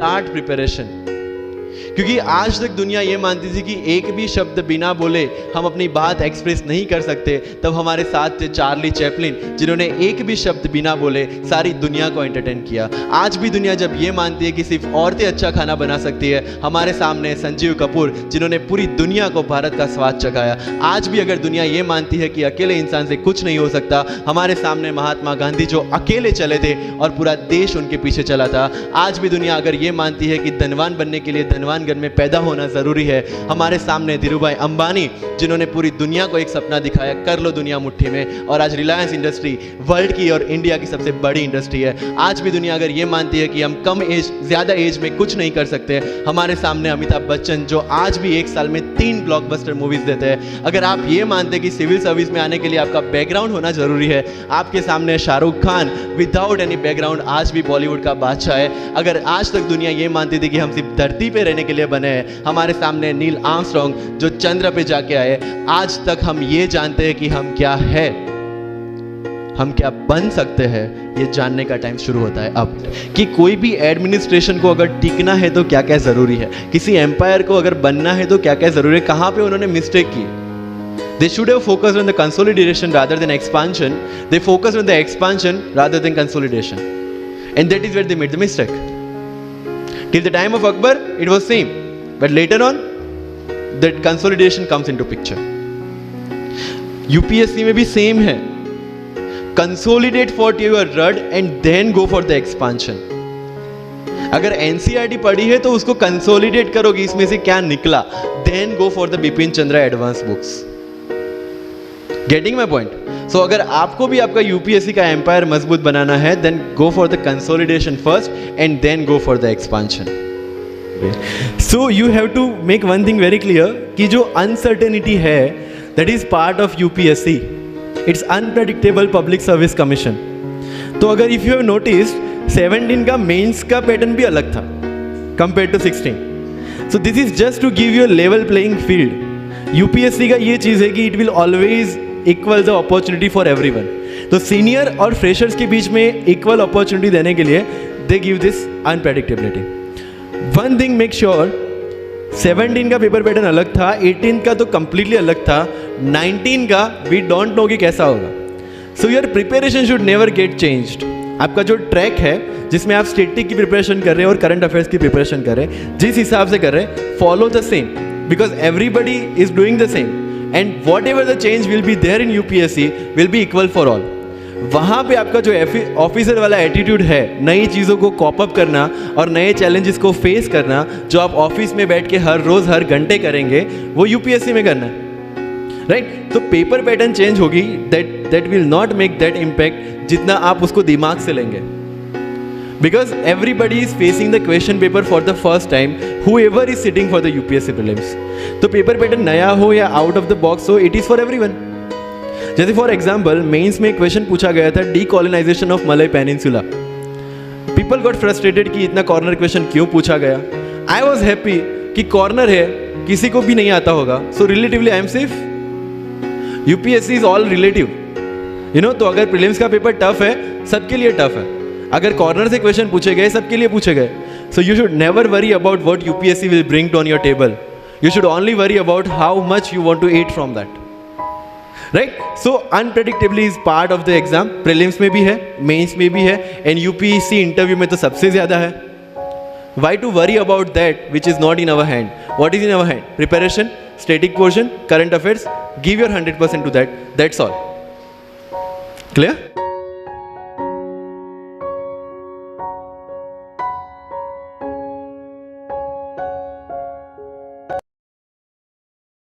Start preparation. क्योंकि आज तक दुनिया ये मानती थी कि एक भी शब्द बिना बोले हम अपनी बात एक्सप्रेस नहीं कर सकते। तब हमारे साथ थे चार्ली चैपलिन, जिन्होंने एक भी शब्द बिना बोले सारी दुनिया को एंटरटेन किया। आज भी दुनिया जब ये मानती है कि सिर्फ औरतें अच्छा खाना बना सकती है, हमारे सामने संजीव कपूर, जिन्होंने पूरी दुनिया को भारत का स्वाद चखाया। आज भी अगर दुनिया ये मानती है कि अकेले इंसान से कुछ नहीं हो सकता, हमारे सामने महात्मा गांधी, जो अकेले चले थे और पूरा देश उनके पीछे चला था। आज भी दुनिया अगर ये मानती है कि धनवान बनने के लिए धनवान घर में पैदा होना जरूरी है, हमारे सामने धीरूभाई अंबानी, जिन्होंने पूरी दुनिया को एक सपना दिखाया, कर लो दुनिया मुट्ठी में। और आज रिलायंस इंडस्ट्री वर्ल्ड की और इंडिया की सबसे बड़ी इंडस्ट्री है। आज भी दुनिया अगर ये मानती है कि हम कम एज ज्यादा एज में कुछ नहीं कर सकते, हमारे सामने अमिताभ बच्चन, जो आज भी एक साल में 3 ब्लॉकबस्टर मूवीज देते हैं। अगर आप ये मानते हैं कि सिविल सर्विस में आने के लिए आपका बैकग्राउंड होना जरूरी है, आपके सामने Shahrukh Khan without any background आज भी बॉलीवुड का बादशाह है। अगर आज तक दुनिया ये मानती थी कि हम सिर्फ धरती पे रहने के लिए बने हैं, हमारे सामने नील आर्मस्ट्रॉन्ग, जो चंद्र पे जाके आए। आज तक हम ये जानते हैं कि हम क्या है, हम क्या बन सकते हैं, ये जानने का टाइम शुरू होता है अब। कि कोई भी एडमिनिस्ट्रेशन को अगर टिकना है तो क्या क्या जरूरी है, किसी एम्पायर को अगर बनना है तो क्या क्या जरूरी है, कहां पे उन्होंने मिस्टेक की। They should have focused on the consolidation rather than expansion. They focused on the expansion rather than consolidation, and that is where they made the mistake. Till the time of Akbar, it was same, but later on, that consolidation comes into picture. UPSC में भी same है. Consolidate what you are read and then go for the expansion. अगर NCERT पढ़ी है तो उसको consolidate करोगे, इसमें से क्या निकला, then go for the Bipin Chandra advance books. Getting my point? So अगर आपको भी आपका यूपीएससी का एम्पायर मजबूत बनाना है, then go for the consolidation first and then go for the expansion. So you have to make one thing very clear कि जो अनसर्टेनिटी है, that is part of UPSC. It's unpredictable public service commission. तो अगर if you have noticed 17 का mains का pattern भी अलग था compare to 16। So this is just to give you level playing field. UPSC का ये चीज़ है कि it will always equal the opportunity for everyone. तो सीनियर और फ्रेशर्स के बीच में इक्वल अपॉर्चुनिटी देने के लिए they give this unpredictability. One thing make sure, 17 का पेपर पैटर्न अलग था, 18 का तो कंप्लीटली अलग था, 19 का वी डोंट नो कि कैसा होगा। So your preparation should never get changed. आपका जो ट्रैक है जिसमें आप स्टैटिक की प्रिपरेशन कर रहे हैं और करंट अफेयर्स की प्रिपरेशन कर रहे हैं, जिस हिसाब से कर रहे हैं, follow the same, because everybody is doing the same and whatever the change will be there in UPSC will be equal for all. वहाँ पे आपका जो ऑफिसर वाला एटीट्यूड है, नई चीज़ों को कॉप अप करना और नए चैलेंजेस को फेस करना, जो आप ऑफिस में बैठ के हर रोज़ हर घंटे करेंगे, वो यूपीएससी में करना है, राइट? तो पेपर पैटर्न चेंज होगी, that will not make that impact जितना आप उसको दिमाग से लेंगे, because everybody is facing the question paper for the first time, whoever is sitting for the UPSC prelims। तो पेपर पैटर्न नया हो या आउट ऑफ द बॉक्स हो, इट इज फॉर एवरीवन। जैसे फॉर एग्जाम्पल मेंस में question पूछा गया था decolonisation of Malay peninsula. People got frustrated कि इतना कॉर्नर क्वेश्चन क्यों पूछा गया। आई वॉज हैप्पी कि कॉर्नर है, किसी को भी नहीं आता होगा, so relatively I am safe. UPSC is all relative, you know. तो अगर प्रीलिम्स का पेपर टफ है, सबके लिए टफ है। अगर कॉर्नर से क्वेश्चन पूछे गए, सबके लिए पूछे गए। So you should never worry about what UPSC will bring on your table. You should only worry about how much you want to eat from that. Right? So unpredictably is part of the exam. Prelims में भी है, mains में भी है, and UPSC interview में तो सबसे ज़्यादा है. Why to worry about that which is not in our hand? What is in our hand? Preparation, static portion, current affairs. Give your 100% to that. That's all. Clear?